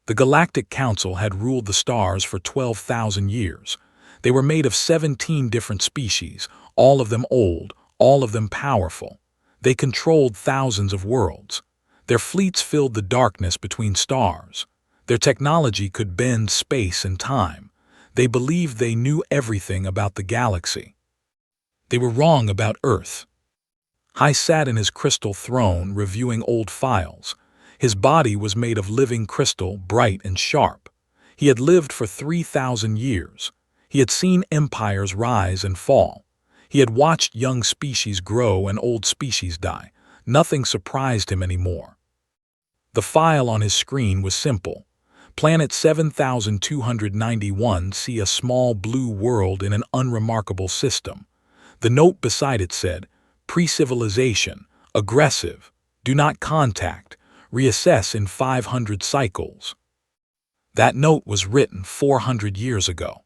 The Galactic Council had ruled the stars for 12,000 years. They were made of 17 different species, all of them old, all of them powerful. They controlled thousands of worlds. Their fleets filled the darkness between stars. Their technology could bend space and time. They believed they knew everything about the galaxy. They were wrong about Earth. Hai sat in his crystal throne reviewing old files. His body was made of living crystal, bright and sharp. He had lived for 3,000 years. He had seen empires rise and fall. He had watched young species grow and old species die. Nothing surprised him anymore. The file on his screen was simple. Planet 7291, see a small blue world in an unremarkable system. The note beside it said, pre-civilization, aggressive, do not contact, reassess in 500 cycles. That note was written 400 years ago.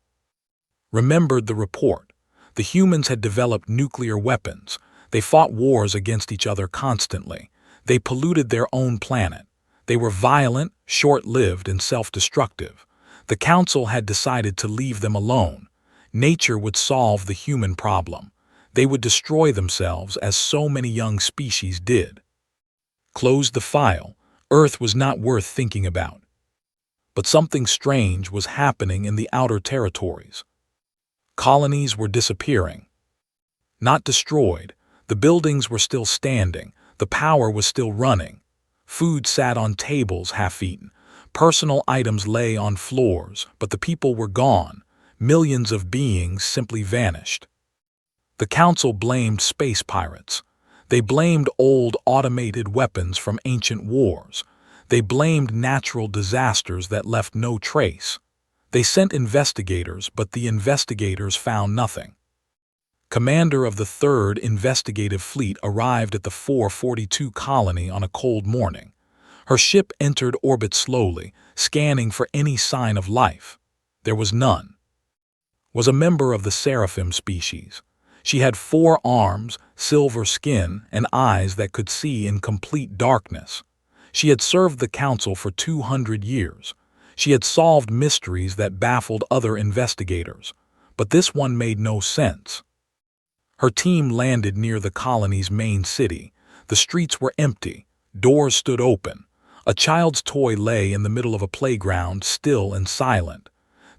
Remembered the report. The humans had developed nuclear weapons. They fought wars against each other constantly. They polluted their own planet. They were violent, short-lived, and self-destructive. The Council had decided to leave them alone. Nature would solve the human problem. They would destroy themselves as so many young species did. Closed the file. Earth was not worth thinking about. But something strange was happening in the outer territories. Colonies were disappearing. Not destroyed. The buildings were still standing. The power was still running. Food sat on tables half-eaten. Personal items lay on floors, but the people were gone. Millions of beings simply vanished. The Council blamed space pirates. They blamed old automated weapons from ancient wars. They blamed natural disasters that left no trace. They sent investigators, but the investigators found nothing. Commander of the 3rd Investigative Fleet arrived at the 442 colony on a cold morning. Her ship entered orbit slowly, scanning for any sign of life. There was none. Was a member of the seraphim species. She had 4 arms, silver skin, and eyes that could see in complete darkness. She had served the Council for 200 years. She had solved mysteries that baffled other investigators. But this one made no sense. Her team landed near the colony's main city. The streets were empty. Doors stood open. A child's toy lay in the middle of a playground, still and silent.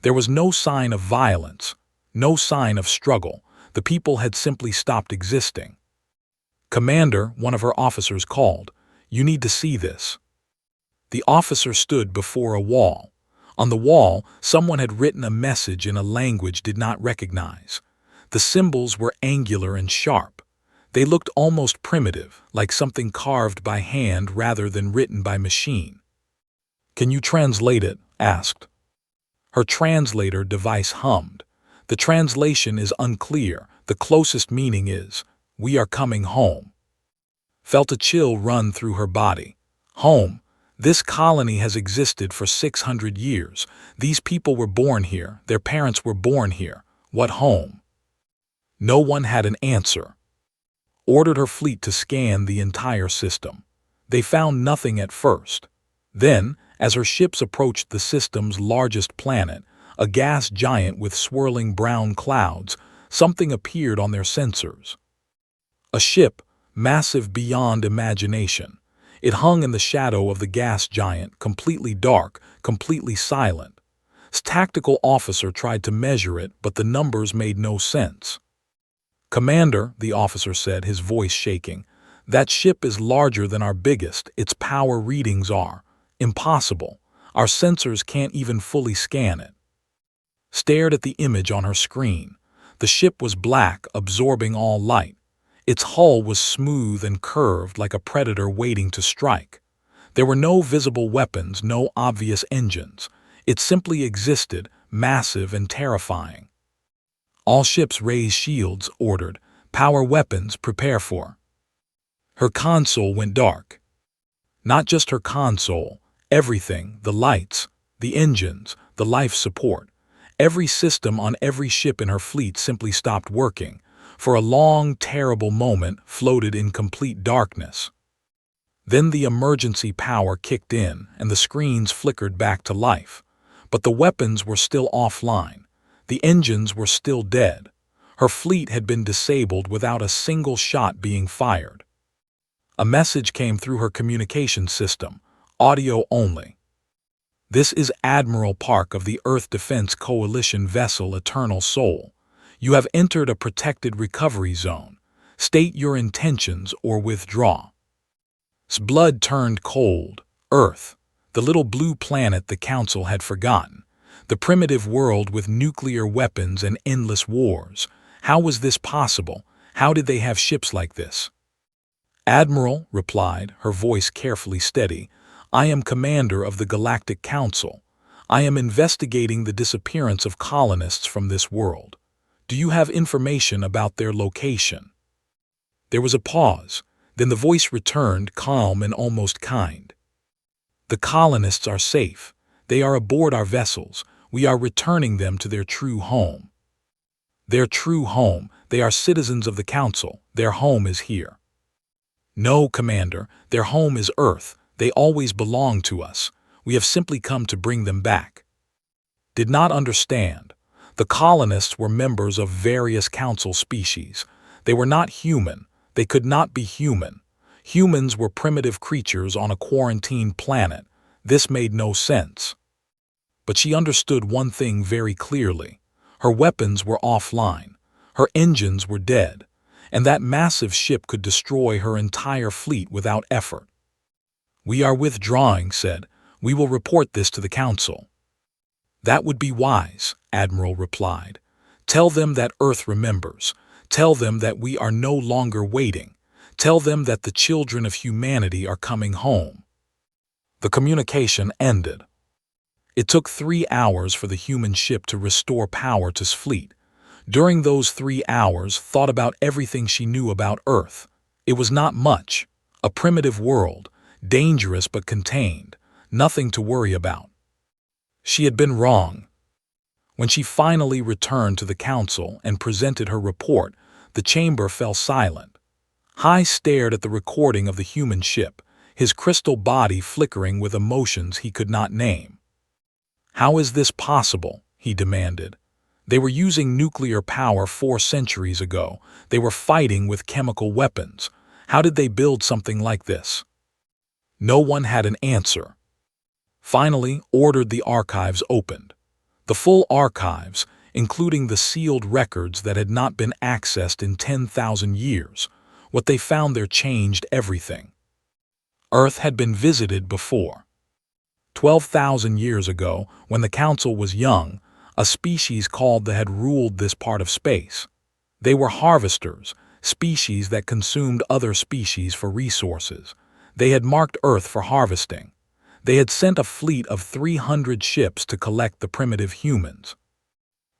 There was no sign of violence, no sign of struggle. The people had simply stopped existing. Commander, one of her officers called, "You need to see this." The officer stood before a wall. On the wall, someone had written a message in a language did not recognize. The symbols were angular and sharp. They looked almost primitive, like something carved by hand rather than written by machine. "Can you translate it?" asked. Her translator device hummed. "The translation is unclear. The closest meaning is, 'We are coming home.'" Felt a chill run through her body. Home. This colony has existed for 600 years. These people were born here. Their parents were born here. What home? No one had an answer. Ordered her fleet to scan the entire system. They found nothing at first. Then, as her ships approached the system's largest planet, a gas giant with swirling brown clouds, something appeared on their sensors. A ship, massive beyond imagination. It hung in the shadow of the gas giant, completely dark, completely silent. The tactical officer tried to measure it, but the numbers made no sense. "Commander," the officer said, his voice shaking, "that ship is larger than our biggest. Its power readings are impossible. Our sensors can't even fully scan it." Stared at the image on her screen. The ship was black, absorbing all light. Its hull was smooth and curved like a predator waiting to strike. There were no visible weapons, no obvious engines. It simply existed, massive and terrifying. "All ships raise shields," ordered. "Power weapons, prepare for." Her console went dark. Not just her console, everything, the lights, the engines, the life support. Every system on every ship in her fleet simply stopped working. For a long, terrible moment, floated in complete darkness. Then the emergency power kicked in and the screens flickered back to life. But the weapons were still offline. The engines were still dead. Her fleet had been disabled without a single shot being fired. A message came through her communication system, audio only. "This is Admiral Park of the Earth Defense Coalition vessel Eternal Soul. You have entered a protected recovery zone. State your intentions or withdraw." Blood turned cold. Earth, the little blue planet the Council had forgotten. The primitive world with nuclear weapons and endless wars. How was this possible? How did they have ships like this? "Admiral," replied, her voice carefully steady, "I am commander of the Galactic Council. I am investigating the disappearance of colonists from this world. Do you have information about their location?" There was a pause. Then the voice returned, calm and almost kind. "The colonists are safe. They are aboard our vessels. We are returning them to their true home." "Their true home. They are citizens of the Council. Their home is here." "No, Commander. Their home is Earth. They always belong to us. We have simply come to bring them back." Did not understand. The colonists were members of various Council species. They were not human. They could not be human. Humans were primitive creatures on a quarantined planet. This made no sense. But she understood one thing very clearly. Her weapons were offline. Her engines were dead. And that massive ship could destroy her entire fleet without effort. "We are withdrawing," said. "We will report this to the Council." "That would be wise," Admiral replied. "Tell them that Earth remembers. Tell them that we are no longer waiting. Tell them that the children of humanity are coming home." The communication ended. It took 3 hours for the human ship to restore power to its fleet. During those 3 hours, thought about everything she knew about Earth. It was not much. A primitive world, dangerous but contained, nothing to worry about. She had been wrong. When she finally returned to the Council and presented her report, the chamber fell silent. High stared at the recording of the human ship, his crystal body flickering with emotions he could not name. "How is this possible?" he demanded. "They were using nuclear power 4 centuries ago. They were fighting with chemical weapons. How did they build something like this?" No one had an answer. Finally, ordered the archives opened. The full archives, including the sealed records that had not been accessed in 10,000 years. What they found there changed everything. Earth had been visited before. 12,000 years ago, when the Council was young, a species called that had ruled this part of space. They were harvesters, species that consumed other species for resources. They had marked Earth for harvesting. They had sent a fleet of 300 ships to collect the primitive humans.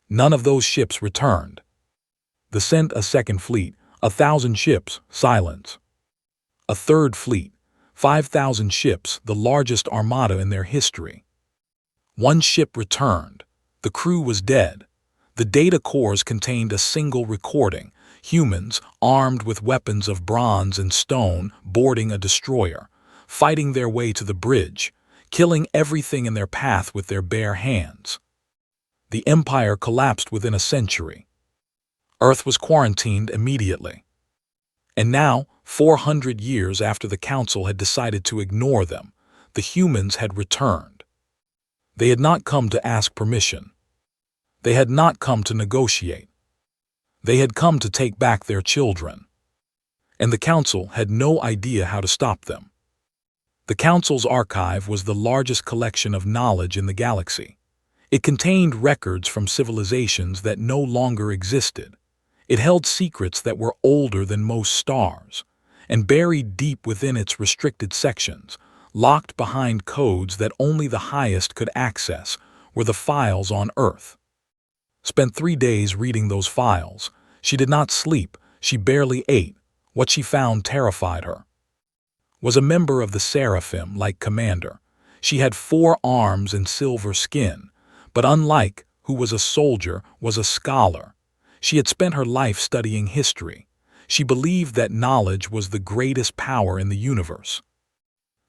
None of those ships returned. They sent a second fleet, 1,000 ships, silence. A third fleet, 5,000 ships, the largest armada in their history. One ship returned. The crew was dead. The data cores contained a single recording, humans, armed with weapons of bronze and stone, boarding a destroyer, fighting their way to the bridge, killing everything in their path with their bare hands. The empire collapsed within a century. Earth was quarantined immediately. And now, 400 years after the Council had decided to ignore them, the humans had returned. They had not come to ask permission. They had not come to negotiate. They had come to take back their children. And the Council had no idea how to stop them. The Council's archive was the largest collection of knowledge in the galaxy. It contained records from civilizations that no longer existed. It held secrets that were older than most stars, and buried deep within its restricted sections, locked behind codes that only the highest could access, were the files on Earth. Spent 3 days reading those files. She did not sleep. She barely ate. What she found terrified her. Was a member of the Seraphim like Commander. She had 4 arms and silver skin, but unlike who was a soldier, was a scholar. She had spent her life studying history. She believed that knowledge was the greatest power in the universe.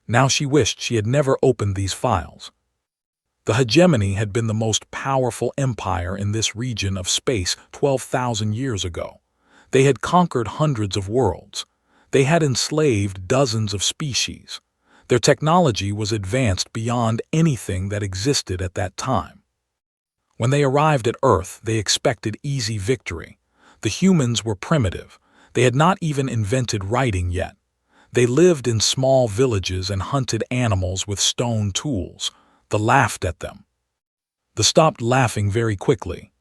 Now she wished she had never opened these files. The hegemony had been the most powerful empire in this region of space 12,000 years ago. They had conquered hundreds of worlds. They had enslaved dozens of species. Their technology was advanced beyond anything that existed at that time. When they arrived at Earth, they expected easy victory. The humans were primitive. They had not even invented writing yet. They lived in small villages and hunted animals with stone tools. They laughed at them. They stopped laughing very quickly.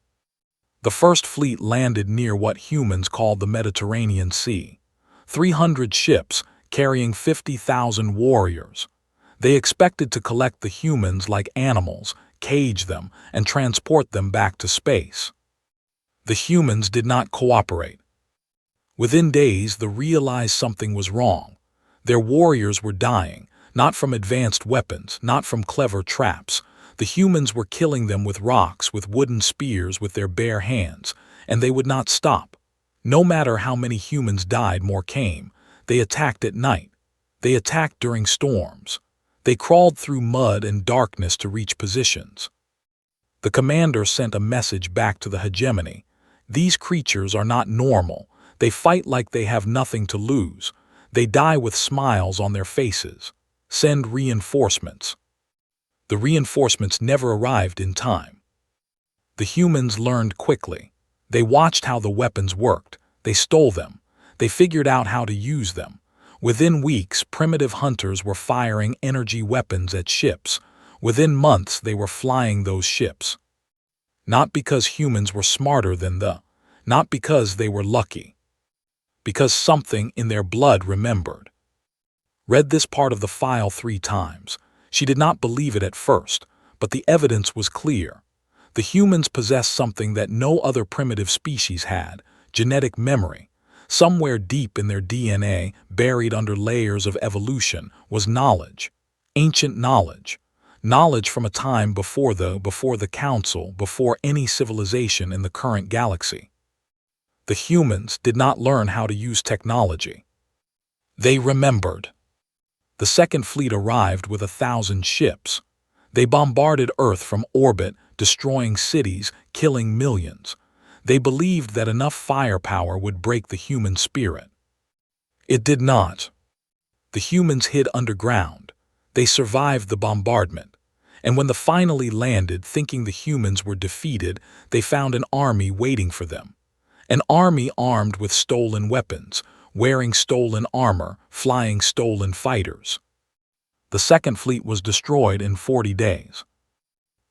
The first fleet landed near what humans called the Mediterranean Sea. 300 ships carrying 50,000 warriors. They expected to collect the humans like animals, cage them, and transport them back to space. The humans did not cooperate. Within days, they realized something was wrong. Their warriors were dying, not from advanced weapons, not from clever traps. The humans were killing them with rocks, with wooden spears, with their bare hands, and they would not stop. No matter how many humans died, more came. They attacked at night. They attacked during storms. They crawled through mud and darkness to reach positions. The commander sent a message back to the hegemony. These creatures are not normal. They fight like they have nothing to lose. They die with smiles on their faces. Send reinforcements. The reinforcements never arrived in time. The humans learned quickly. They watched how the weapons worked. They stole them. They figured out how to use them. Within weeks, primitive hunters were firing energy weapons at ships. Within months, they were flying those ships. Not because humans were smarter than not because they were lucky. Because something in their blood remembered. Read this part of the file 3 times. She did not believe it at first, but the evidence was clear. The humans possessed something that no other primitive species had: genetic memory. Somewhere deep in their DNA, buried under layers of evolution, was knowledge. Ancient knowledge. Knowledge from a time before the Council, before any civilization in the current galaxy. The humans did not learn how to use technology. They remembered. The second fleet arrived with 1,000 ships. They bombarded Earth from orbit, destroying cities, killing millions. They believed that enough firepower would break the human spirit. It did not. The humans hid underground. They survived the bombardment. And when they finally landed, thinking the humans were defeated, they found an army waiting for them. An army armed with stolen weapons, wearing stolen armor, flying stolen fighters. The second fleet was destroyed in 40 days.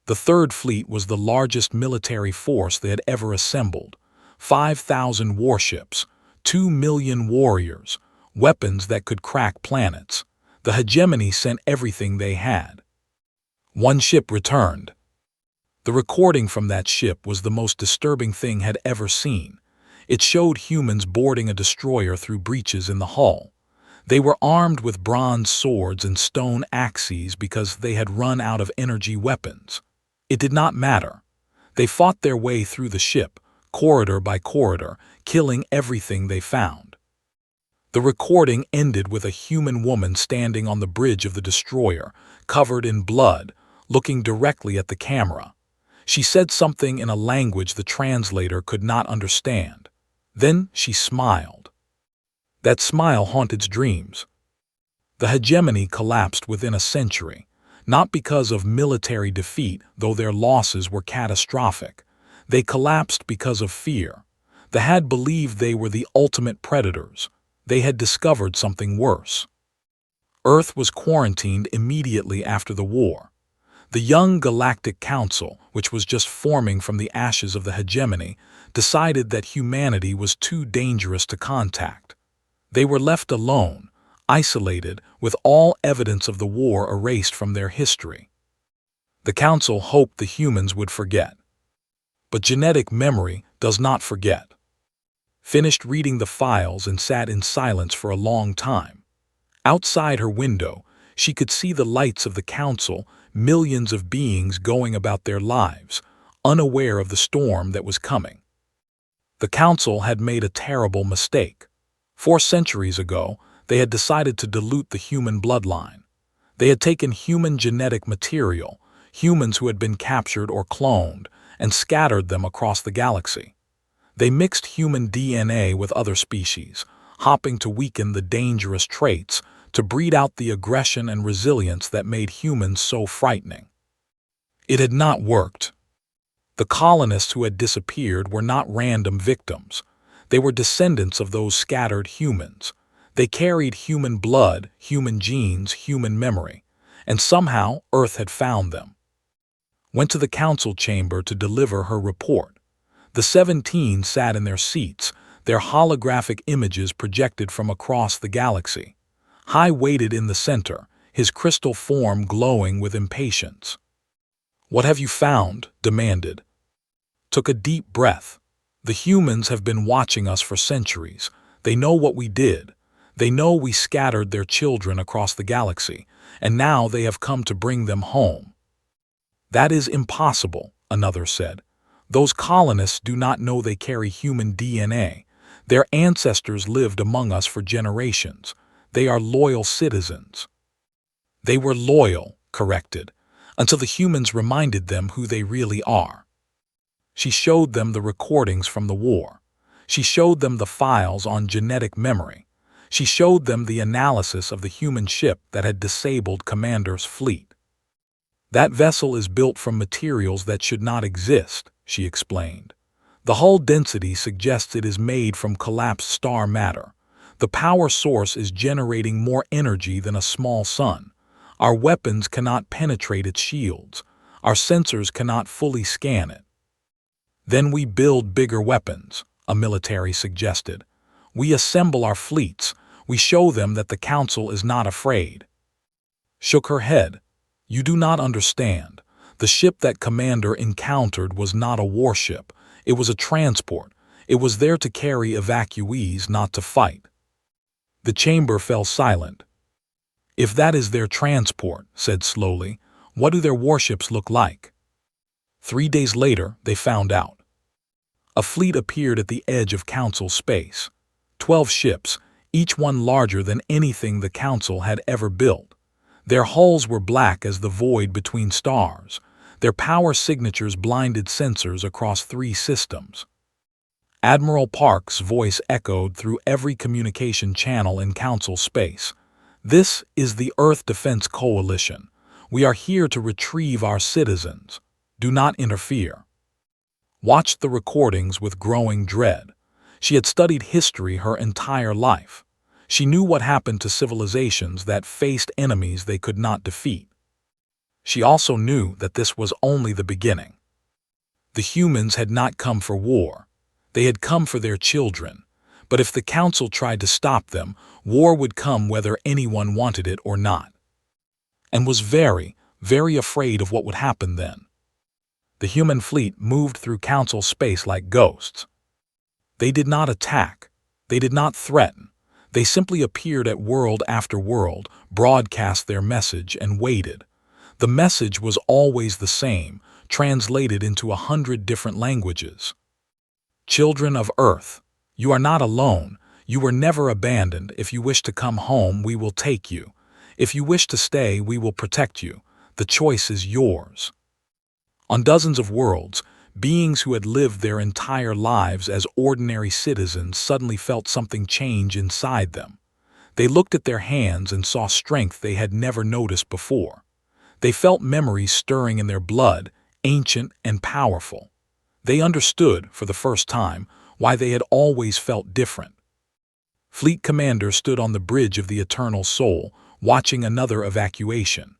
The third fleet was the largest military force they had ever assembled. 5,000 warships, 2 million warriors, weapons that could crack planets. The hegemony sent everything they had. One ship returned. The recording from that ship was the most disturbing thing had ever seen. It showed humans boarding a destroyer through breaches in the hull. They were armed with bronze swords and stone axes because they had run out of energy weapons. It did not matter. They fought their way through the ship, corridor by corridor, killing everything they found. The recording ended with a human woman standing on the bridge of the destroyer, covered in blood, looking directly at the camera. She said something in a language the translator could not understand. Then she smiled. That smile haunted dreams. The hegemony collapsed within a century, not because of military defeat, though their losses were catastrophic. They collapsed because of fear. They had believed they were the ultimate predators. They had discovered something worse. Earth was quarantined immediately after the war. The young Galactic Council, which was just forming from the ashes of the hegemony, decided that humanity was too dangerous to contact. They were left alone, isolated, with all evidence of the war erased from their history. The Council hoped the humans would forget. But genetic memory does not forget. Finished reading the files and sat in silence for a long time. Outside her window, she could see the lights of the Council, millions of beings going about their lives, unaware of the storm that was coming. The Council had made a terrible mistake. 4 centuries ago, they had decided to dilute the human bloodline. They had taken human genetic material, humans who had been captured or cloned, and scattered them across the galaxy. They mixed human DNA with other species, hoping to weaken the dangerous traits, to breed out the aggression and resilience that made humans so frightening. It had not worked. The colonists who had disappeared were not random victims. They were descendants of those scattered humans. They carried human blood, human genes, human memory, and somehow Earth had found them. Went to the council chamber to deliver her report. The 17 sat in their seats, their holographic images projected from across the galaxy. High waited in the center, his crystal form glowing with impatience. "What have you found?" demanded. Took a deep breath. "The humans have been watching us for centuries. They know what we did. They know we scattered their children across the galaxy, and now they have come to bring them home." "That is impossible," another said. "Those colonists do not know they carry human DNA. Their ancestors lived among us for generations. They are loyal citizens." "They were loyal," corrected, "until the humans reminded them who they really are." She showed them the recordings from the war. She showed them the files on genetic memory. She showed them the analysis of the human ship that had disabled Commander's fleet. "That vessel is built from materials that should not exist," she explained. "The hull density suggests it is made from collapsed star matter. The power source is generating more energy than a small sun. Our weapons cannot penetrate its shields. Our sensors cannot fully scan it." "Then we build bigger weapons," a military suggested. "We assemble our fleets. We show them that the Council is not afraid." Shook her head. "You do not understand. The ship that Commander encountered was not a warship. It was a transport. It was there to carry evacuees, not to fight." The chamber fell silent. "If that is their transport," said slowly, "what do their warships look like?" 3 days later, they found out. A fleet appeared at the edge of Council space. 12 ships, each one larger than anything the Council had ever built. Their hulls were black as the void between stars. Their power signatures blinded sensors across 3 systems. Admiral Park's voice echoed through every communication channel in Council space. "This is the Earth Defense Coalition. We are here to retrieve our citizens. Do not interfere." Watched the recordings with growing dread. She had studied history her entire life. She knew what happened to civilizations that faced enemies they could not defeat. She also knew that this was only the beginning. The humans had not come for war. They had come for their children. But if the Council tried to stop them, war would come whether anyone wanted it or not. And was very, very afraid of what would happen then. The human fleet moved through Council space like ghosts. They did not attack. They did not threaten. They simply appeared at world after world, broadcast their message, and waited. The message was always the same, translated into 100 different languages. "Children of Earth, you are not alone. You were never abandoned. If you wish to come home, we will take you. If you wish to stay, we will protect you. The choice is yours." On dozens of worlds, beings who had lived their entire lives as ordinary citizens suddenly felt something change inside them. They looked at their hands and saw strength they had never noticed before. They felt memories stirring in their blood, ancient and powerful. They understood, for the first time, why they had always felt different. Fleet Commander stood on the bridge of the Eternal Soul, watching another evacuation.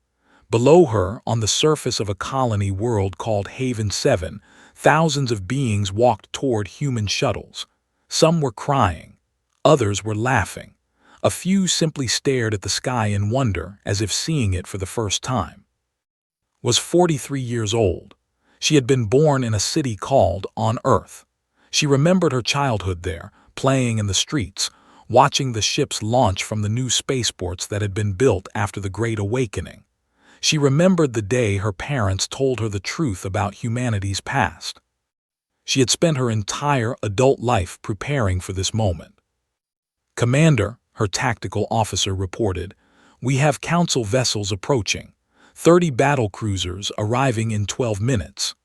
Below her, on the surface of a colony world called Haven 7, thousands of beings walked toward human shuttles. Some were crying. Others were laughing. A few simply stared at the sky in wonder, as if seeing it for the first time. Was 43 years old. She had been born in a city called On Earth. She remembered her childhood there, playing in the streets, watching the ships launch from the new spaceports that had been built after the Great Awakening. She remembered the day her parents told her the truth about humanity's past. She had spent her entire adult life preparing for this moment. "Commander," her tactical officer reported, We have Council vessels approaching. 30 battle cruisers arriving in 12 minutes.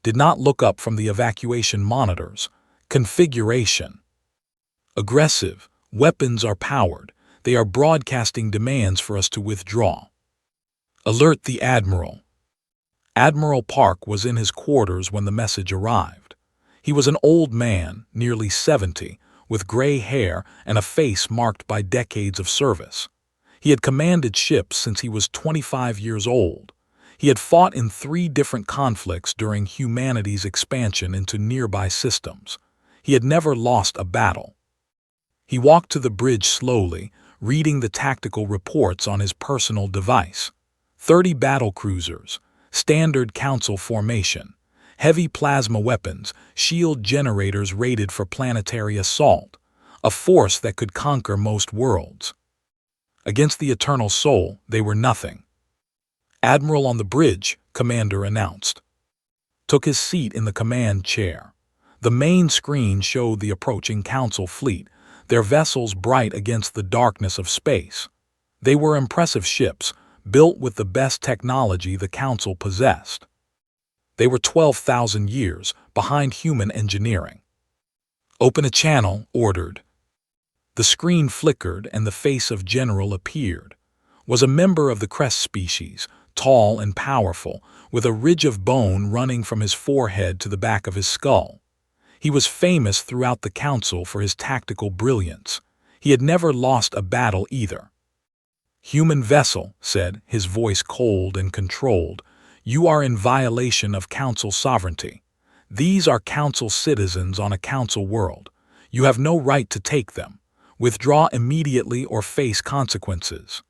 Did not look up from the evacuation monitors. Configuration. Aggressive. Weapons are powered. They are broadcasting demands for us to withdraw. Alert the Admiral. Admiral Park was in his quarters when the message arrived. He was an old man, nearly 70, with gray hair and a face marked by decades of service. He had commanded ships since he was 25 years old. He had fought in 3 different conflicts during humanity's expansion into nearby systems. He had never lost a battle. He walked to the bridge slowly, reading the tactical reports on his personal device. 30 battle cruisers, standard Council formation, heavy plasma weapons, shield generators rated for planetary assault, a force that could conquer most worlds. Against the Eternal Soul, they were nothing. Admiral on the bridge, Commander announced. Took his seat in the command chair. The main screen showed the approaching Council fleet, their vessels bright against the darkness of space. They were impressive ships, built with the best technology the Council possessed. They were 12,000 years behind human engineering. Open a channel, ordered. The screen flickered and the face of General appeared. Was a member of the crest species, tall and powerful, with a ridge of bone running from his forehead to the back of his skull. He was famous throughout the Council for his tactical brilliance. He had never lost a battle either. Human vessel, said, his voice cold and controlled, you are in violation of Council sovereignty. These are Council citizens on a Council world. You have no right to take them. Withdraw immediately or face consequences.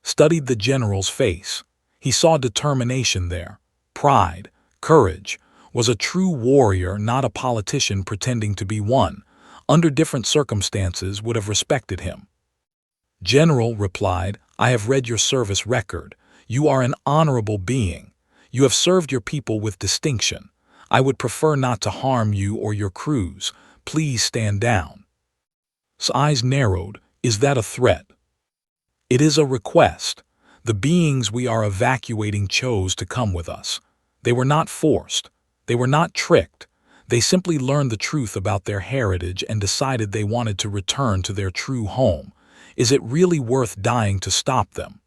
Studied the General's face. He saw determination there, pride, courage, was a true warrior, not a politician pretending to be one. Under different circumstances would have respected him. General replied, I have read your service record. You are an honorable being. You have served your people with distinction. I would prefer not to harm you or your crews. Please stand down. His eyes narrowed. Is that a threat? It is a request. The beings we are evacuating chose to come with us. They were not forced. They were not tricked. They simply learned the truth about their heritage and decided they wanted to return to their true home. Is it really worth dying to stop them?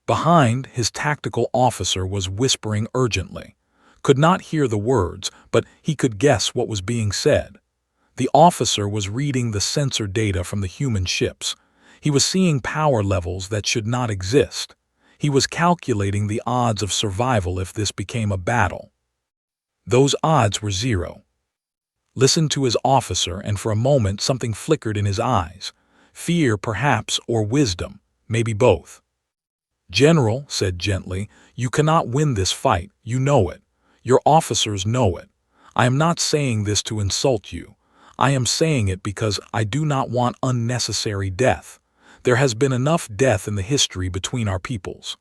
Behind, his tactical officer was whispering urgently. Could not hear the words, but he could guess what was being said. The officer was reading the sensor data from the human ships. He was seeing power levels that should not exist. He was calculating the odds of survival if this became a battle. Those odds were 0. Listened to his officer, and for a moment something flickered in his eyes. Fear, perhaps, or wisdom, maybe both. General, said gently, you cannot win this fight, you know it. Your officers know it. I am not saying this to insult you. I am saying it because I do not want unnecessary death. There has been enough death in the history between our peoples.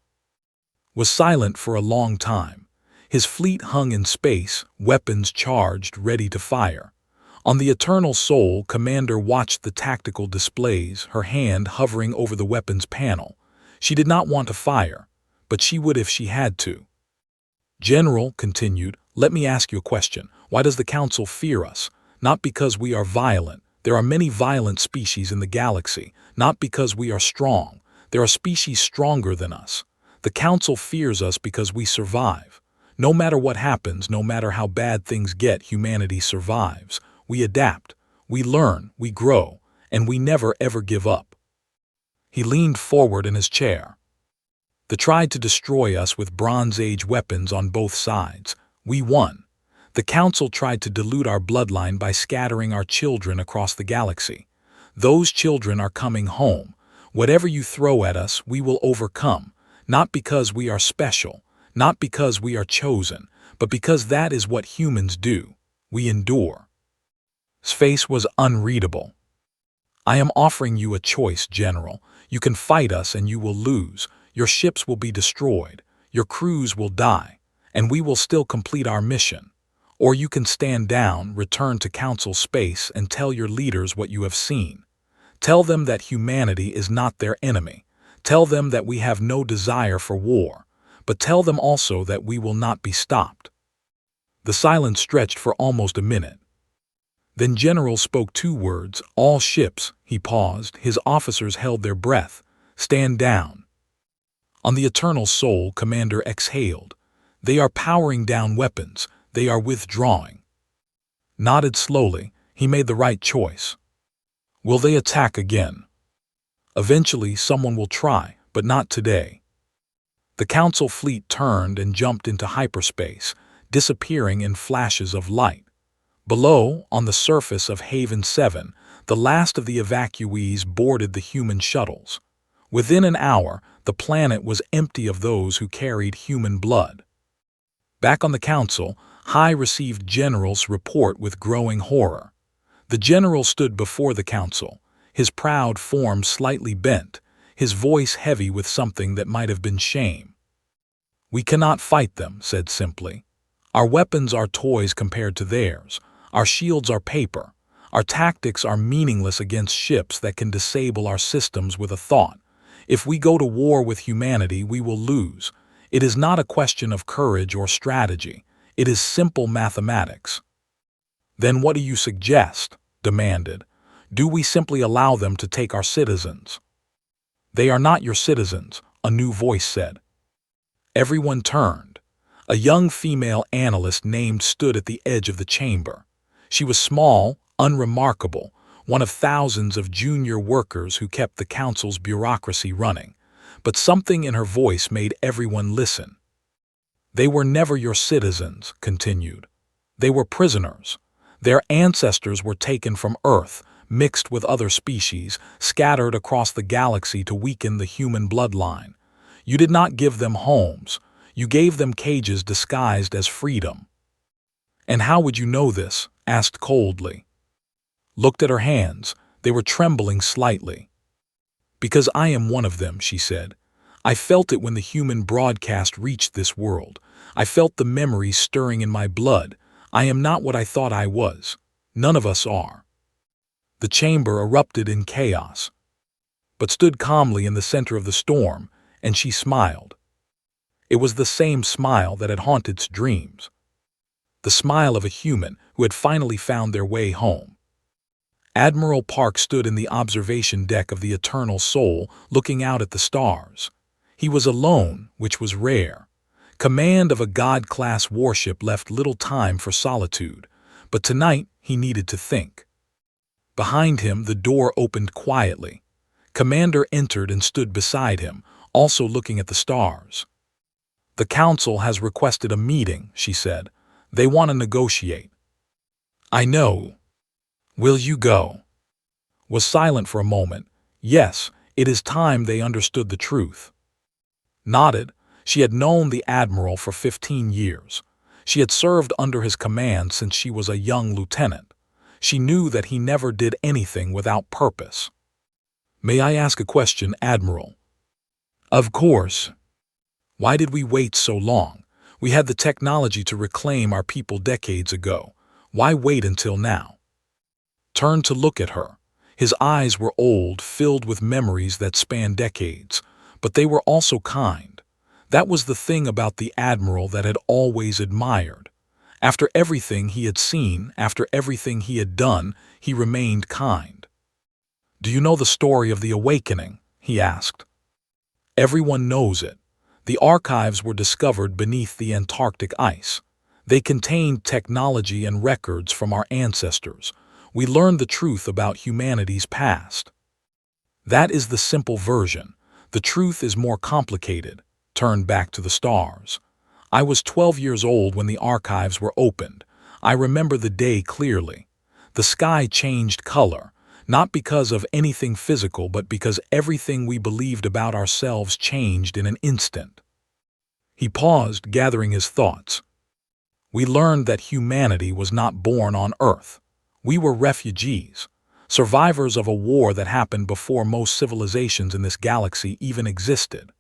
Was silent for a long time. His fleet hung in space, weapons charged, ready to fire. On the Eternal Soul, Commander watched the tactical displays, her hand hovering over the weapons panel. She did not want to fire, but she would if she had to. General continued, let me ask you a question. Why does the Council fear us? Not because we are violent. There are many violent species in the galaxy. Not because we are strong. There are species stronger than us. The Council fears us because we survive. No matter what happens, no matter how bad things get, humanity survives. We adapt, we learn, we grow, and we never ever give up. He leaned forward in his chair. They tried to destroy us with Bronze Age weapons on both sides. We won. The Council tried to dilute our bloodline by scattering our children across the galaxy. Those children are coming home. Whatever you throw at us, we will overcome. Not because we are special, not because we are chosen, but because that is what humans do. We endure. His face was unreadable. I am offering you a choice, General. You can fight us and you will lose. Your ships will be destroyed. Your crews will die. And we will still complete our mission. Or you can stand down, return to Council space, and tell your leaders what you have seen. Tell them that humanity is not their enemy. Tell them that we have no desire for war, but tell them also that we will not be stopped." The silence stretched for almost a minute. Then General spoke two words, "All ships." He paused. His officers held their breath. "Stand down." On the Eternal Soul, Commander exhaled. "They are powering down weapons. They are withdrawing." Nodded slowly. He made the right choice. "Will they attack again?" "Eventually someone will try, but not today." The Council fleet turned and jumped into hyperspace, disappearing in flashes of light. Below, on the surface of Haven 7, the last of the evacuees boarded the human shuttles. Within an hour, the planet was empty of those who carried human blood. Back on the Council, High received General's report with growing horror. The General stood before the Council, his proud form slightly bent, his voice heavy with something that might have been shame. "We cannot fight them," said simply. "Our weapons are toys compared to theirs. Our shields are paper. Our tactics are meaningless against ships that can disable our systems with a thought. If we go to war with humanity, we will lose. It is not a question of courage or strategy. It is simple mathematics." "Then what do you suggest?" demanded. "Do we simply allow them to take our citizens?" "They are not your citizens," a new voice said. Everyone turned. A young female analyst named stood at the edge of the chamber. She was small, unremarkable, one of thousands of junior workers who kept the Council's bureaucracy running. But something in her voice made everyone listen. "They were never your citizens," continued. "They were prisoners. Their ancestors were taken from Earth, mixed with other species, scattered across the galaxy to weaken the human bloodline. You did not give them homes. You gave them cages disguised as freedom." "And how would you know this?" asked coldly. Looked at her hands. They were trembling slightly. "Because I am one of them," she said. "I felt it when the human broadcast reached this world. I felt the memories stirring in my blood. I am not what I thought I was. None of us are." The chamber erupted in chaos, but stood calmly in the center of the storm, and she smiled. It was the same smile that had haunted its dreams. The smile of a human who had finally found their way home. Admiral Park stood in the observation deck of the Eternal Soul, looking out at the stars. He was alone, which was rare. Command of a God-class warship left little time for solitude, but tonight he needed to think. Behind him, the door opened quietly. Commander entered and stood beside him, also looking at the stars. "The Council has requested a meeting," she said. "They want to negotiate." "I know." "Will you go?" Was silent for a moment. Yes, it is time they understood the truth. Nodded. She had known the Admiral for 15 years. She had served under his command since she was a young lieutenant. She knew that he never did anything without purpose. "May I ask a question, Admiral?" "Of course." "Why did we wait so long? We had the technology to reclaim our people decades ago. Why wait until now?" Turned to look at her. His eyes were old, filled with memories that spanned decades, but they were also kind. That was the thing about the Admiral that had always admired. After everything he had seen, after everything he had done, he remained kind. "Do you know the story of the Awakening?" he asked. "Everyone knows it. The archives were discovered beneath the Antarctic ice. They contained technology and records from our ancestors. We learned the truth about humanity's past." That is the simple version. The truth is more complicated. Turned back to the stars. "I was 12 years old when the archives were opened. I remember the day clearly. The sky changed color, not because of anything physical, but because everything we believed about ourselves changed in an instant." He paused, gathering his thoughts. "We learned that humanity was not born on Earth. We were refugees, survivors of a war that happened before most civilizations in this galaxy even existed.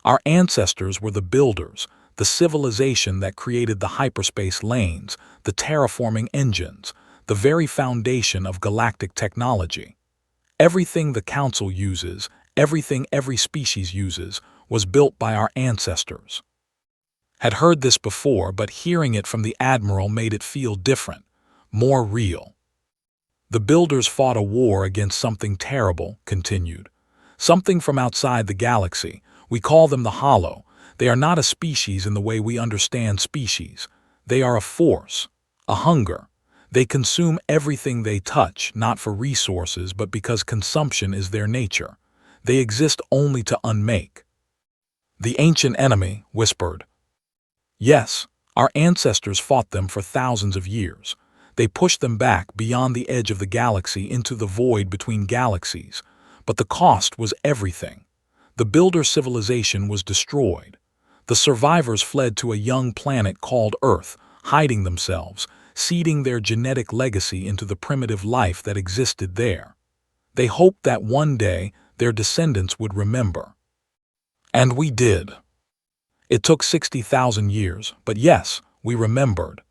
Our ancestors were the builders, the civilization that created the hyperspace lanes, the terraforming engines, the very foundation of galactic technology. Everything the Council uses, everything every species uses, was built by our ancestors. Had heard this before, but hearing it from the Admiral made it feel different, more real. The builders fought a war against something terrible, continued. Something from outside the galaxy. We call them the Hollow. They are not a species in the way we understand species. They are a force, a hunger. They consume everything they touch, not for resources, but because consumption is their nature. They exist only to unmake. The ancient enemy whispered. Yes, our ancestors fought them for thousands of years. They pushed them back beyond the edge of the galaxy into the void between galaxies. But the cost was everything. The builder civilization was destroyed. The survivors fled to a young planet called Earth, hiding themselves, seeding their genetic legacy into the primitive life that existed there. They hoped that one day their descendants would remember. And we did. It took 60,000 years, but yes, we remembered.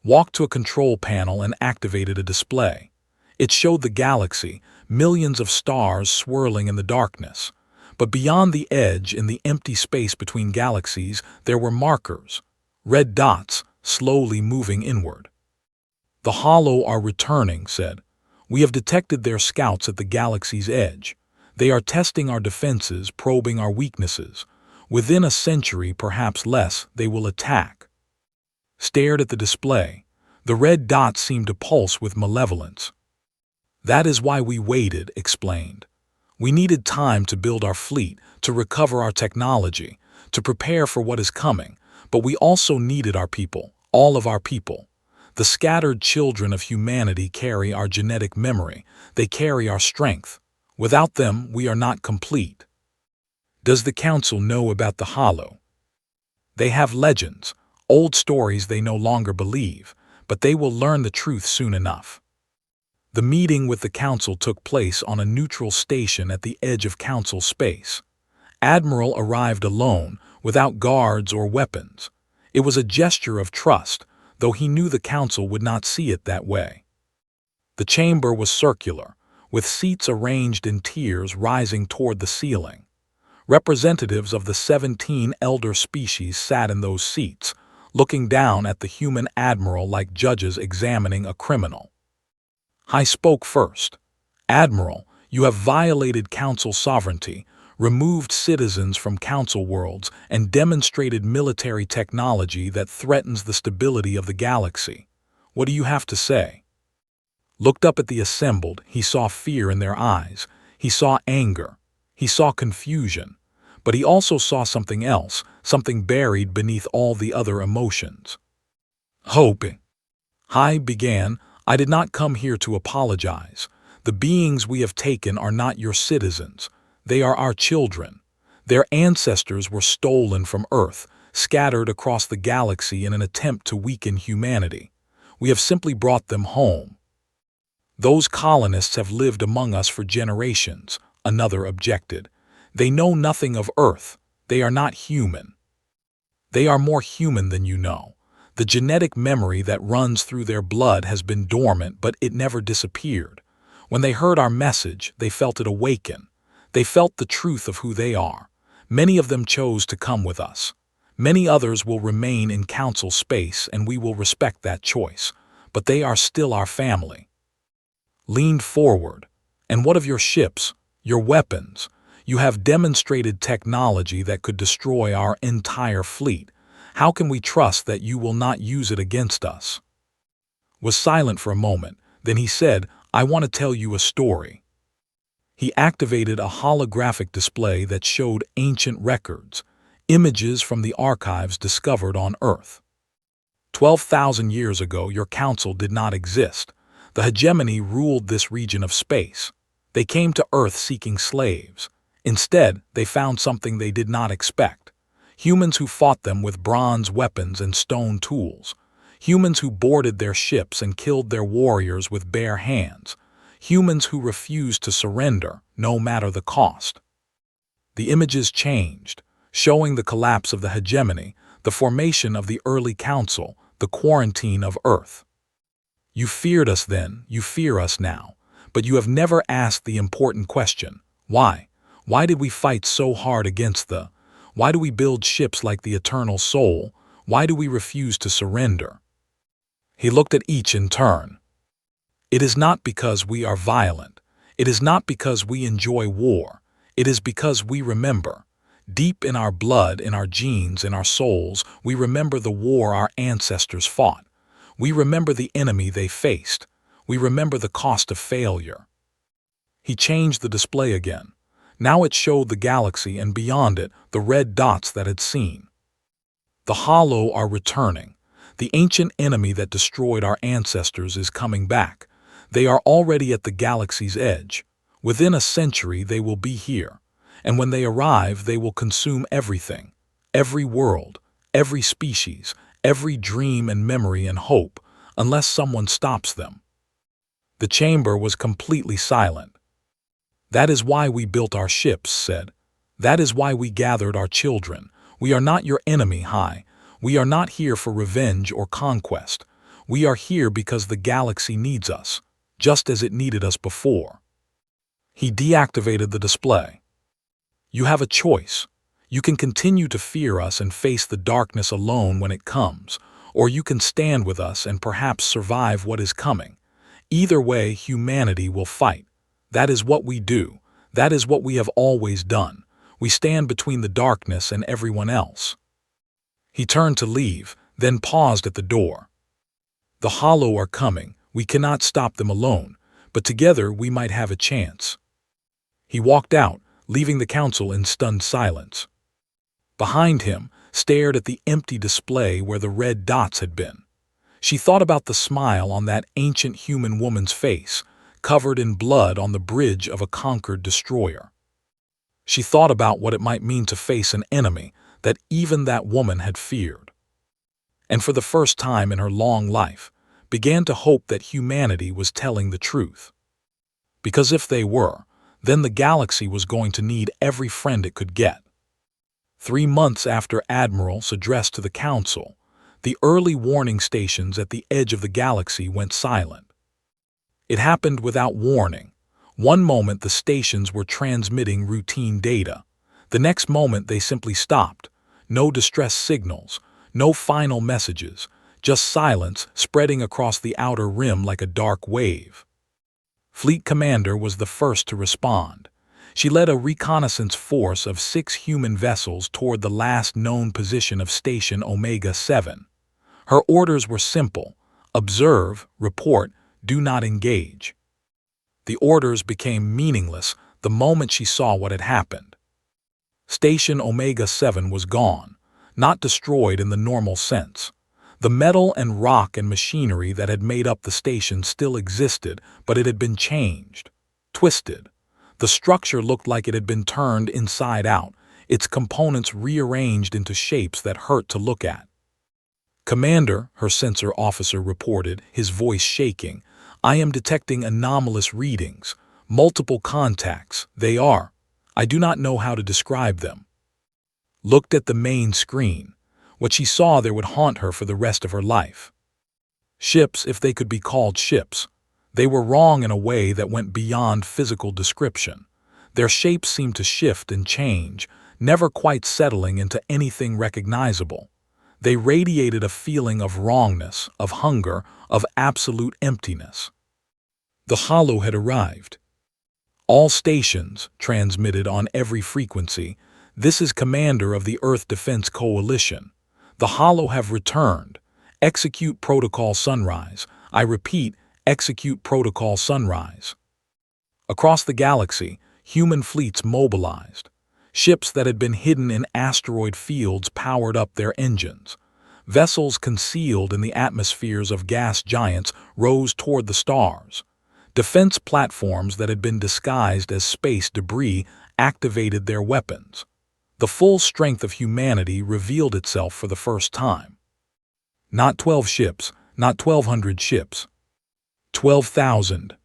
Walked to a control panel and activated a display. It showed the galaxy, millions of stars swirling in the darkness. But beyond the edge, in the empty space between galaxies, there were markers, red dots, slowly moving inward. The Hollow are returning, said. We have detected their scouts at the galaxy's edge. They are testing our defenses, probing our weaknesses. Within a century, perhaps less, they will attack. Stared at the display. The red dots seemed to pulse with malevolence. That is why we waited, explained. We needed time to build our fleet, to recover our technology, to prepare for what is coming, but we also needed our people, all of our people. The scattered children of humanity carry our genetic memory. They carry our strength. Without them, we are not complete. Does the Council know about the Hollow? They have legends, old stories they no longer believe, but they will learn the truth soon enough. The meeting with the Council took place on a neutral station at the edge of Council space. Admiral arrived alone, without guards or weapons. It was a gesture of trust, though he knew the Council would not see it that way. The chamber was circular, with seats arranged in tiers rising toward the ceiling. Representatives of the 17 elder species sat in those seats, looking down at the human admiral like judges examining a criminal. I spoke first. Admiral, you have violated Council sovereignty, removed citizens from Council worlds, and demonstrated military technology that threatens the stability of the galaxy. What do you have to say? Looked up at the assembled, he saw fear in their eyes. He saw anger. He saw confusion. But he also saw something else, something buried beneath all the other emotions. Hoping. I began. I did not come here to apologize. The beings we have taken are not your citizens. They are our children. Their ancestors were stolen from Earth, scattered across the galaxy in an attempt to weaken humanity. We have simply brought them home. Those colonists have lived among us for generations, another objected. They know nothing of Earth. They are not human. They are more human than you know. The genetic memory that runs through their blood has been dormant, but it never disappeared. When they heard our message, they felt it awaken. They felt the truth of who they are. Many of them chose to come with us. Many others will remain in Council space, and we will respect that choice. But they are still our family. Leaned forward. And what of your ships, your weapons? You have demonstrated technology that could destroy our entire fleet. How can we trust that you will not use it against us? Was silent for a moment. Then he said, I want to tell you a story. He activated a holographic display that showed ancient records, images from the archives discovered on Earth. 12,000 years ago, your Council did not exist. The hegemony ruled this region of space. They came to Earth seeking slaves. Instead, they found something they did not expect. Humans who fought them with bronze weapons and stone tools. Humans who boarded their ships and killed their warriors with bare hands. Humans who refused to surrender, no matter the cost. The images changed, showing the collapse of the hegemony, the formation of the early Council, the quarantine of Earth. You feared us then, you fear us now, but you have never asked the important question, why? Why did we fight so hard against the? Why do we build ships like the Eternal Soul? Why do we refuse to surrender? He looked at each in turn. It is not because we are violent. It is not because we enjoy war. It is because we remember. Deep in our blood, in our genes, in our souls, we remember the war our ancestors fought. We remember the enemy they faced. We remember the cost of failure. He changed the display again. Now it showed the galaxy and beyond it the red dots that had seen. The hollow are returning. The ancient enemy that destroyed our ancestors is coming back. They are already at the galaxy's edge. Within a century they will be here. And when they arrive, they will consume everything. Every world, every species, every dream and memory and hope, unless someone stops them. The chamber was completely silent. That is why we built our ships, said. That is why we gathered our children. We are not your enemy, High. We are not here for revenge or conquest. We are here because the galaxy needs us, just as it needed us before. He deactivated the display. You have a choice. You can continue to fear us and face the darkness alone when it comes, or you can stand with us and perhaps survive what is coming. Either way, humanity will fight. That is what we do. That is what we have always done. We stand between the darkness and everyone else. He turned to leave, then paused at the door. The hollow are coming. We cannot stop them alone, but together we might have a chance. He walked out, leaving the council in stunned silence. Behind him, stared at the empty display where the red dots had been. She thought about the smile on that ancient human woman's face, covered in blood on the bridge of a conquered destroyer. She thought about what it might mean to face an enemy that even that woman had feared. And for the first time in her long life, began to hope that humanity was telling the truth. Because if they were, then the galaxy was going to need every friend it could get. 3 months after Admiral's address to the Council, the early warning stations at the edge of the galaxy went silent. It happened without warning. One moment the stations were transmitting routine data. The next moment they simply stopped. No distress signals, no final messages, just silence spreading across the outer rim like a dark wave. Fleet Commander was the first to respond. She led a reconnaissance force of 6 human vessels toward the last known position of Station Omega-7. Her orders were simple: observe, report, do not engage. The orders became meaningless the moment she saw what had happened. Station Omega-7 was gone, not destroyed in the normal sense. The metal and rock and machinery that had made up the station still existed, but it had been changed, twisted. The structure looked like it had been turned inside out, its components rearranged into shapes that hurt to look at. Commander, her sensor officer reported, his voice shaking, I am detecting anomalous readings, multiple contacts. I do not know how to describe them. Looked at the main screen. What she saw there would haunt her for the rest of her life. Ships, if they could be called ships. They were wrong in a way that went beyond physical description. Their shapes seemed to shift and change, never quite settling into anything recognizable. They radiated a feeling of wrongness, of hunger, of absolute emptiness. The hollow had arrived. All stations transmitted on every frequency. This is Commander of the Earth Defense Coalition. The hollow have returned. Execute Protocol Sunrise. I repeat, execute Protocol Sunrise. Across the galaxy, human fleets mobilized. Ships that had been hidden in asteroid fields powered up their engines. Vessels concealed in the atmospheres of gas giants rose toward the stars. Defense platforms that had been disguised as space debris activated their weapons. The full strength of humanity revealed itself for the first time. Not 12 ships, not 1,200 ships. 12,000.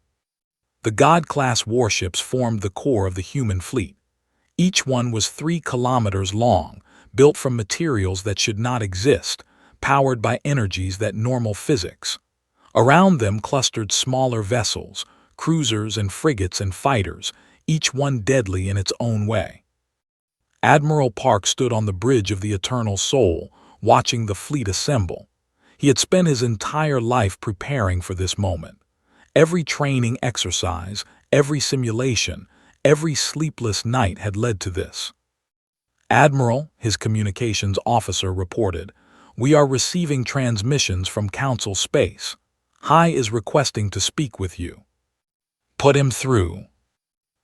The God-class warships formed the core of the human fleet. Each one was 3 kilometers long, built from materials that should not exist, powered by energies that normal physics. Around them clustered smaller vessels, cruisers and frigates and fighters, each one deadly in its own way. Admiral Park stood on the bridge of the Eternal Soul, watching the fleet assemble. He had spent his entire life preparing for this moment. Every training exercise, every simulation, every sleepless night had led to this. "Admiral," his communications officer reported, "we are receiving transmissions from Council Space. High is requesting to speak with you." "Put him through."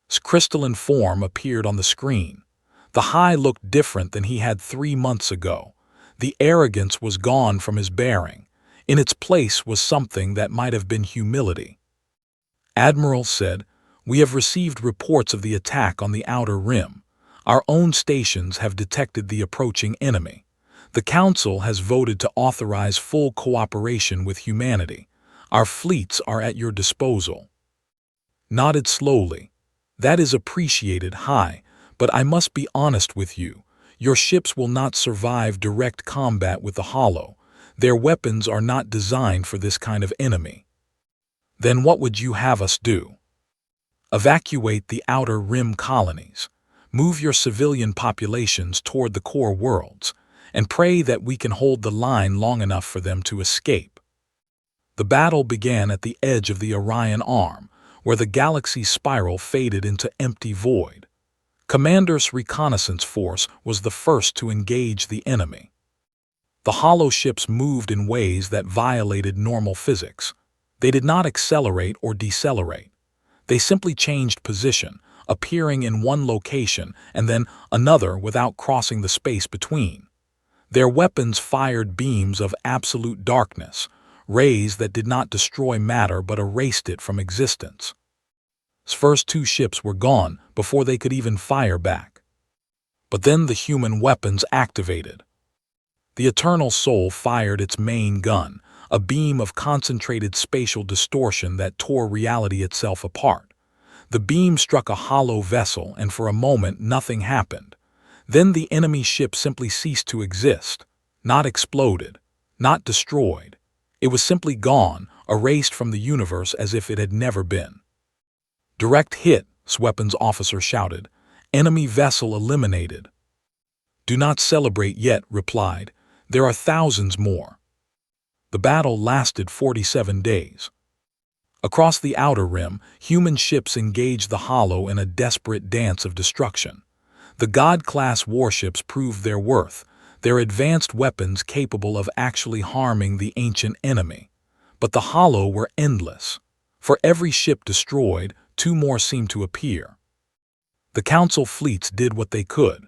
His crystalline form appeared on the screen. The High looked different than he had 3 months ago. The arrogance was gone from his bearing. In its place was something that might have been humility. "Admiral said, we have received reports of the attack on the Outer Rim. Our own stations have detected the approaching enemy. The Council has voted to authorize full cooperation with humanity. Our fleets are at your disposal." Nodded slowly. "That is appreciated, High, but I must be honest with you. Your ships will not survive direct combat with the Hollow. Their weapons are not designed for this kind of enemy." "Then what would you have us do?" "Evacuate the Outer Rim colonies. Move your civilian populations toward the core worlds, and pray that we can hold the line long enough for them to escape." The battle began at the edge of the Orion Arm, where the galaxy spiral faded into empty void. Commander's reconnaissance force was the first to engage the enemy. The Hollow ships moved in ways that violated normal physics. They did not accelerate or decelerate. They simply changed position, appearing in one location and then another without crossing the space between. Their weapons fired beams of absolute darkness, rays that did not destroy matter but erased it from existence. His first 2 ships were gone before they could even fire back. But then the human weapons activated. The Eternal Soul fired its main gun, a beam of concentrated spatial distortion that tore reality itself apart. The beam struck a hollow vessel, and for a moment nothing happened. Then the enemy ship simply ceased to exist, not exploded, not destroyed. It was simply gone, erased from the universe as if it had never been. "Direct hit," weapons officer shouted. "Enemy vessel eliminated." "Do not celebrate yet," replied. "There are thousands more." The battle lasted 47 days. Across the Outer Rim, human ships engaged the Hollow in a desperate dance of destruction. The God-class warships proved their worth, their advanced weapons capable of actually harming the ancient enemy. But the Hollow were endless. For every ship destroyed, 2 more seemed to appear. The Council fleets did what they could.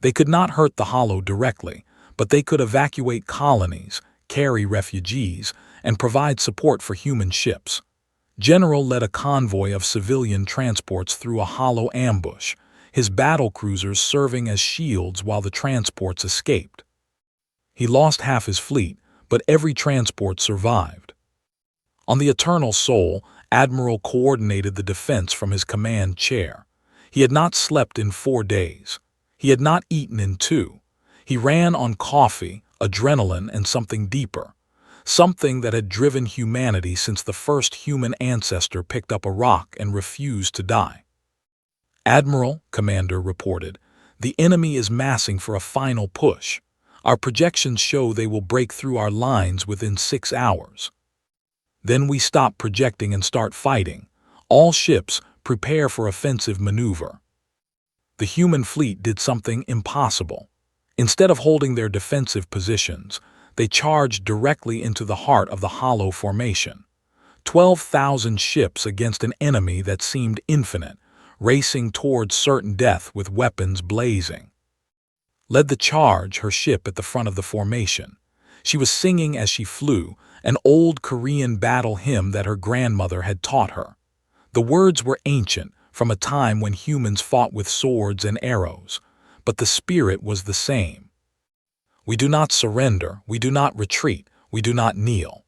They could not hurt the Hollow directly, but they could evacuate colonies, carry refugees, and provide support for human ships. General led a convoy of civilian transports through a Hollow ambush, his battle cruisers serving as shields while the transports escaped. He lost half his fleet, but every transport survived. On the Eternal Soul, Admiral coordinated the defense from his command chair. He had not slept in 4 days. He had not eaten in 2. He ran on coffee, adrenaline, and something deeper. Something that had driven humanity since the first human ancestor picked up a rock and refused to die. "Admiral," Commander reported, "the enemy is massing for a final push. Our projections show they will break through our lines within 6 hours. Then we stop projecting and start fighting. All ships, prepare for offensive maneuver." The human fleet did something impossible. Instead of holding their defensive positions, they charged directly into the heart of the Hollow formation. 12,000 ships against an enemy that seemed infinite, racing towards certain death with weapons blazing. Led the charge her ship at the front of the formation. She was singing as she flew, an old Korean battle hymn that her grandmother had taught her. The words were ancient, from a time when humans fought with swords and arrows, but the spirit was the same. "We do not surrender, we do not retreat, we do not kneel.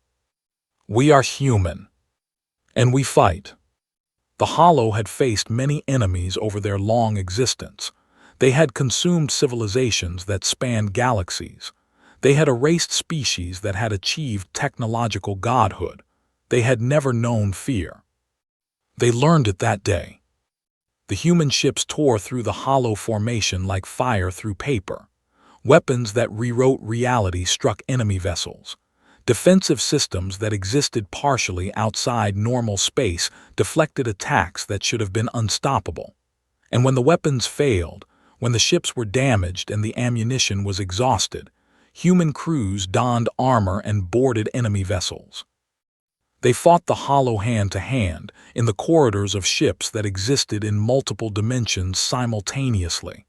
We are human, and we fight." The Hollow had faced many enemies over their long existence. They had consumed civilizations that spanned galaxies. They had erased species that had achieved technological godhood. They had never known fear. They learned it that day. The human ships tore through the hollow formation like fire through paper. Weapons that rewrote reality struck enemy vessels. Defensive systems that existed partially outside normal space deflected attacks that should have been unstoppable. And when the weapons failed, when the ships were damaged and the ammunition was exhausted, human crews donned armor and boarded enemy vessels. They fought the hollow hand-to-hand in the corridors of ships that existed in multiple dimensions simultaneously.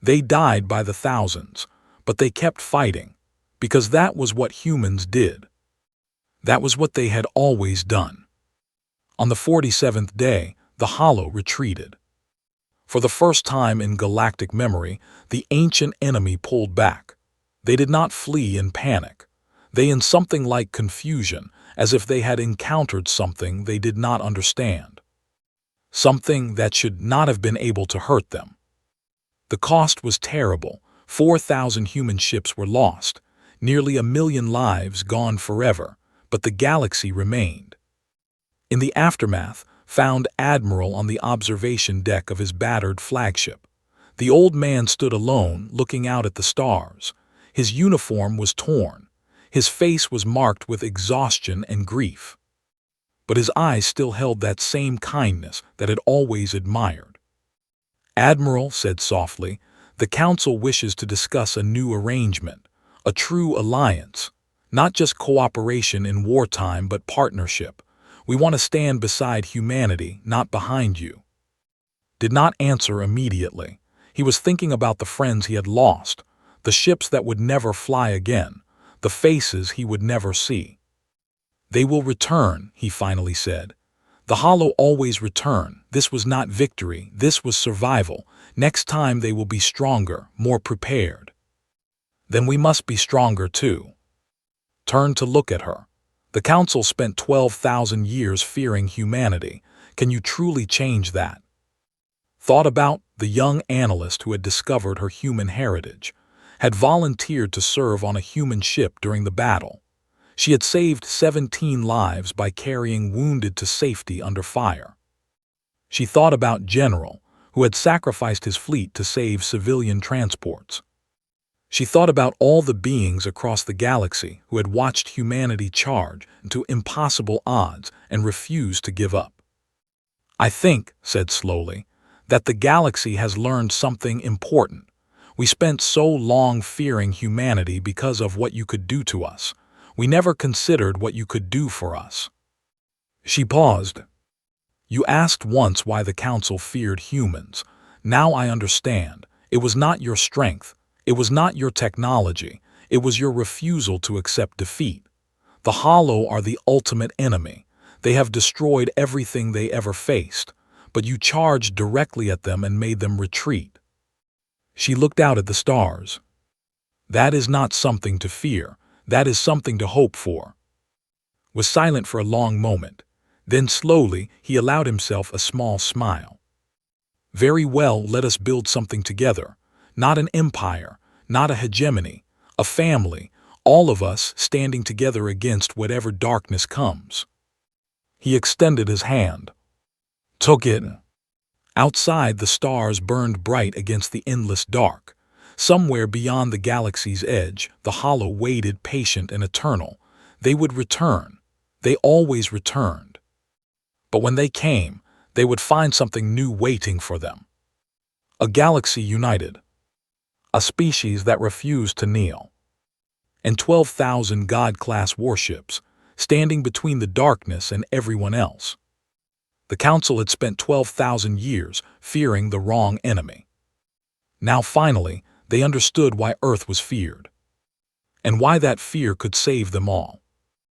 They died by the thousands, but they kept fighting, because that was what humans did. That was what they had always done. On the 47th day, the hollow retreated. For the first time in galactic memory, the ancient enemy pulled back. They did not flee in panic. They in something like confusion, as if they had encountered something they did not understand. Something that should not have been able to hurt them. The cost was terrible. 4,000 human ships were lost, nearly 1 million lives gone forever, but the galaxy remained. In the aftermath, found Admiral on the observation deck of his battered flagship. The old man stood alone, looking out at the stars. His uniform was torn. His face was marked with exhaustion and grief. But his eyes still held that same kindness that had always admired. "Admiral," said softly, "the Council wishes to discuss a new arrangement, a true alliance, not just cooperation in wartime but partnership. We want to stand beside humanity, not behind you." Did not answer immediately. He was thinking about the friends he had lost, the ships that would never fly again, the faces he would never see. "They will return," he finally said. "The hollow always return. This was not victory, this was survival. Next time they will be stronger, more prepared." "Then we must be stronger too." Turned to look at her. The Council spent 12,000 years fearing humanity. Can you truly change that? Thought about the young analyst who had discovered her human heritage, had volunteered to serve on a human ship during the battle. She had saved 17 lives by carrying wounded to safety under fire. She thought about General, who had sacrificed his fleet to save civilian transports. She thought about all the beings across the galaxy who had watched humanity charge into impossible odds and refused to give up. "I think," said slowly, "that the galaxy has learned something important. We spent so long fearing humanity because of what you could do to us. We never considered what you could do for us." She paused. "You asked once why the Council feared humans. Now I understand. It was not your strength. It was not your technology. It was your refusal to accept defeat. The Hollow are the ultimate enemy. They have destroyed everything they ever faced, but you charged directly at them and made them retreat." She looked out at the stars. "That is not something to fear. That is something to hope for." Was silent for a long moment. Then slowly he allowed himself a small smile. "Very well, let us build something together. Not an empire, not a hegemony, a family, all of us standing together against whatever darkness comes." He extended his hand. Took it. Outside, the stars burned bright against the endless dark. Somewhere beyond the galaxy's edge, the Hollow waited, patient and eternal. They would return. They always returned. But when they came, they would find something new waiting for them. A galaxy united. A species that refused to kneel. And 12,000 God-class warships, standing between the darkness and everyone else. The Council had spent 12,000 years fearing the wrong enemy. Now finally, they understood why Earth was feared, and why that fear could save them all.